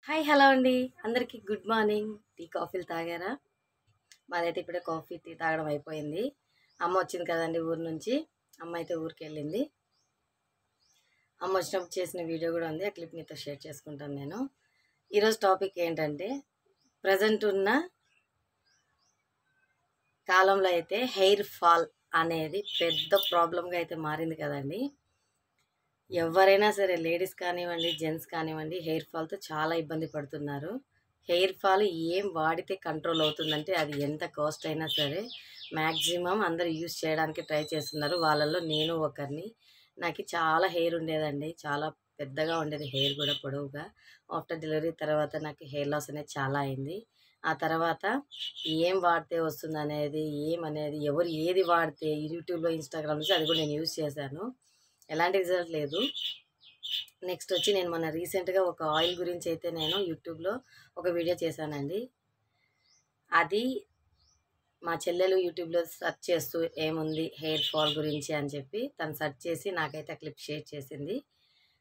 Hi hello అండి. అందరికీ good morning. Tea కాఫీలు తాగారా? మాదైతే ఇప్పుడే కాఫీ టీ తాగడం అయిపోయింది. అమ్మ వచ్చింది కదండి ఊరు నుంచి. అమ్మ అయితే ఊరికెళ్ళింది. అమ్మ వచ్చినప్పుడు చేసిన వీడియో కూడా ఉంది. ఆ క్లిప్ మీతో షేర్ చేసుకుంటాను నేను. ఈరోజు టాపిక్ ఏంటంటే ప్రజెంట్ ఉన్న కాలంలో అయితే హెయిర్ ఫాల్ అనేది పెద్ద ప్రాబ్లంగా అయితే మారింది కదండి. ఎవరైనా సరే లేడీస్ కానివ్వండి, జెంట్స్ కానివ్వండి హెయిర్ ఫాల్తో చాలా ఇబ్బంది పడుతున్నారు. హెయిర్ ఫాల్ ఏం వాడితే కంట్రోల్ అవుతుందంటే అది ఎంత కాస్ట్ అయినా సరే మ్యాక్సిమం అందరూ యూజ్ చేయడానికి ట్రై చేస్తున్నారు. వాళ్ళల్లో నేను ఒకరిని. నాకు చాలా హెయిర్ ఉండేదండి. చాలా పెద్దగా ఉండేది హెయిర్ కూడా పొడవుగా. ఆఫ్టర్ డెలివరీ తర్వాత నాకు హెయిర్ లాస్ అనేది చాలా అయింది. ఆ తర్వాత ఏం వాడితే వస్తుందనేది, ఏమనేది, ఎవరు ఏది వాడితే యూట్యూబ్‌లో, ఇన్‌స్టాగ్రామ్ నుంచి అది కూడా నేను యూజ్ చేశాను. ఎలాంటి రిజల్ట్ లేదు. నెక్స్ట్ వచ్చి నేను మొన్న రీసెంట్‌గా ఒక ఆయిల్ గురించి అయితే నేను యూట్యూబ్‌లో ఒక వీడియో చేశానండి. అది మా చెల్లెలు యూట్యూబ్‌లో సెర్చ్ చేస్తూ ఏముంది హెయిర్ ఫాల్ గురించి అని చెప్పి తను సెర్చ్ చేసి నాకైతే ఆ క్లిప్ షేర్ చేసింది.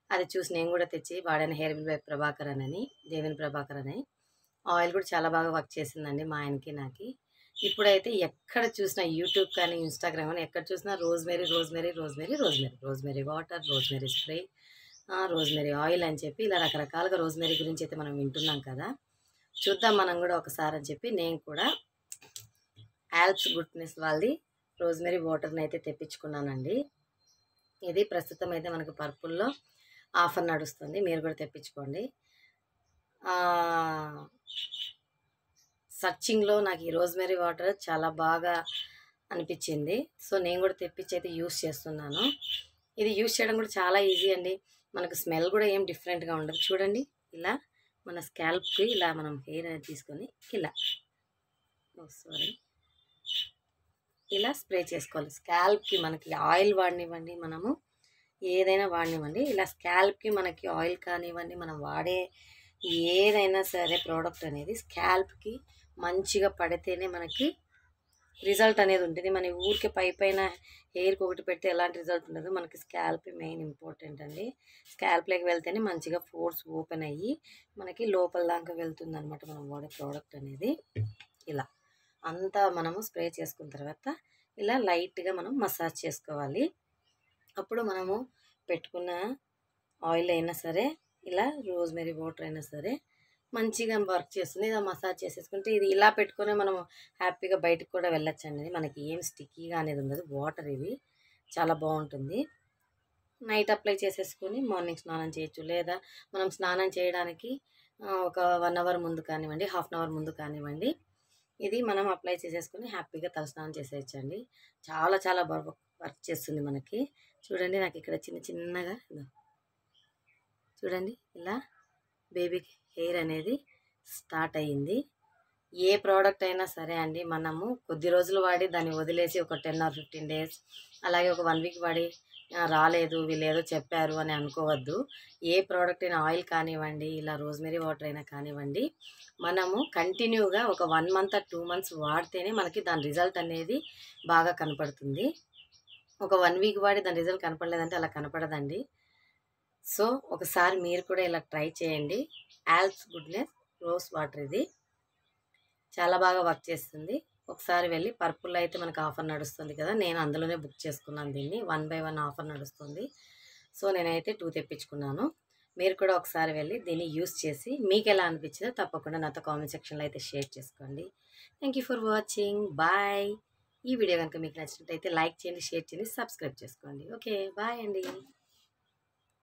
అది చూసి నేను కూడా తెచ్చి వాడాను. హెయిర్ బై ప్రభాకరన్ అని, దేవిని ప్రభాకర్ అని. ఆయిల్ కూడా చాలా బాగా వర్క్ చేసిందండి మా ఆయనకి, నాకి. ఇప్పుడైతే ఎక్కడ చూసినా యూట్యూబ్ కానీ, ఇన్‌స్టాగ్రామ్ కానీ ఎక్కడ చూసినా rosemary, rosemary, rosemary, rosemary, rosemary water, rosemary spray, rosemary oil అని చెప్పి ఇలా రకరకాలుగా రోజ్‌మెరీ గురించి అయితే మనం వింటున్నాం కదా! చూద్దాం మనం కూడా ఒకసారి అని చెప్పి నేను కూడా ఆల్ప్స్ గుడ్నెస్ వాళ్ళది రోజ్‌మెరీ వాటర్‌ని అయితే తెప్పించుకున్నానండి. ఇది ప్రస్తుతం అయితే మనకు పర్పుల్‌లో ఆఫర్ నడుస్తుంది. మీరు కూడా తెప్పించుకోండి. సర్చింగ్‌లో నాకు ఈ రోజ్‌మెరీ వాటర్ చాలా బాగా అనిపించింది. సో, నేను కూడా తెప్పించి అయితే యూజ్ చేస్తున్నాను. ఇది యూజ్ చేయడం కూడా చాలా ఈజీ అండి. మనకు స్మెల్ కూడా ఏం డిఫరెంట్‌గా ఉండదు. చూడండి ఇలా మన స్కాల్ప్‌కి ఇలా మనం హెయిర్ అనేది తీసుకొని ఇలా సారీ ఇలా స్ప్రే చేసుకోవాలి. స్కాల్ప్‌కి మనకి ఆయిల్ వాడనివ్వండి, మనము ఏదైనా వాడనివ్వండి. ఇలా స్కాల్ప్‌కి మనకి ఆయిల్ కానివ్వండి, మనం వాడే ఏదైనా సరే ప్రోడక్ట్ అనేది స్కాల్ప్‌కి మంచిగా పడితేనే మనకి రిజల్ట్ అనేది ఉంటుంది. మన ఊరికే పైన హెయిర్‌కి ఒకటి పెడితే ఎలాంటి రిజల్ట్ ఉండదు. మనకి స్కాల్ప్ మెయిన్ ఇంపార్టెంట్ అండి. స్కాల్ప్‌లోకి వెళ్తేనే మంచిగా పోర్స్ ఓపెన్ అయ్యి మనకి లోపల దాకా వెళ్తుందనమాట మనం వాడే ప్రోడక్ట్ అనేది. ఇలా అంతా మనము స్ప్రే చేసుకున్న తర్వాత ఇలా లైట్‌గా మనం మసాజ్ చేసుకోవాలి. అప్పుడు మనము పెట్టుకున్న ఆయిల్ అయినా సరే, ఇలా రోజ్‌మెరీ వాటర్ అయినా సరే మంచిగా వర్క్ చేస్తుంది. ఇలా మసాజ్ చేసేసుకుంటే ఇది ఇలా పెట్టుకొని మనము హ్యాపీగా బయటకు కూడా వెళ్ళొచ్చండి. మనకి ఏం స్టిక్కీగా అనేది ఉండదు. వాటర్ ఇది చాలా బాగుంటుంది. నైట్ అప్లై చేసేసుకొని మార్నింగ్ స్నానం చేయొచ్చు. లేదా మనం స్నానం చేయడానికి ఒక 1 అవర్ ముందు కానివ్వండి, హాఫ్ అన్ అవర్ ముందు కానివ్వండి, ఇది మనం అప్లై చేసేసుకొని హ్యాపీగా తలస్నానం చేసేయచ్చండి. చాలా చాలా బాగా వర్క్ చేస్తుంది మనకి. చూడండి నాకు ఇక్కడ చిన్న చిన్నగా చూడండి ఇలా బేబీకి హెయిర్ అనేది స్టార్ట్ అయ్యింది. ఏ ప్రోడక్ట్ అయినా సరే అండి, మనము కొద్ది రోజులు వాడి దాన్ని వదిలేసి ఒక 10 ఆర్ 15 డేస్ అలాగే ఒక 1 వీక్ వాడి రాలేదు వీళ్ళేదో చెప్పారు అని అనుకోవద్దు. ఏ ప్రోడక్ట్ అయినా ఆయిల్ కానివ్వండి, ఇలా రోజ్‌మెరీ వాటర్ అయినా కానివ్వండి, మనము కంటిన్యూగా ఒక 1 మంత్ ఆర్ 2 మంత్స్ వాడితేనే మనకి దాని రిజల్ట్ అనేది బాగా కనపడుతుంది. ఒక 1 వీక్ వాడి దాని రిజల్ట్ కనపడలేదంటే అలా కనపడదండి. సో, ఒకసారి మీరు కూడా ఇలా ట్రై చేయండి. ఆల్ప్స్ గుడ్నెస్ రోజ్ వాటర్ ఇది. చాలా బాగా వర్క్ చేస్తుంది. ఒకసారి వెళ్ళి పర్పుల్‌లో అయితే మనకు ఆఫర్ నడుస్తుంది కదా! నేను అందులోనే బుక్ చేసుకున్నాను దీన్ని. 1 బై 1 ఆఫర్ నడుస్తుంది. సో, నేనైతే 2 తెప్పించుకున్నాను. మీరు కూడా ఒకసారి వెళ్ళి దీన్ని యూజ్ చేసి మీకెలా అనిపించిందో తప్పకుండా నాతో కామెంట్ సెక్షన్‌లో అయితే షేర్ చేసుకోండి. Thank you for watching. Bye. ఈ వీడియో గనుక మీకు నచ్చినట్టయితే లైక్ చేయండి, షేర్ చేయండి, సబ్స్క్రైబ్ చేసుకోండి. ఓకే. బాయ్ అండి.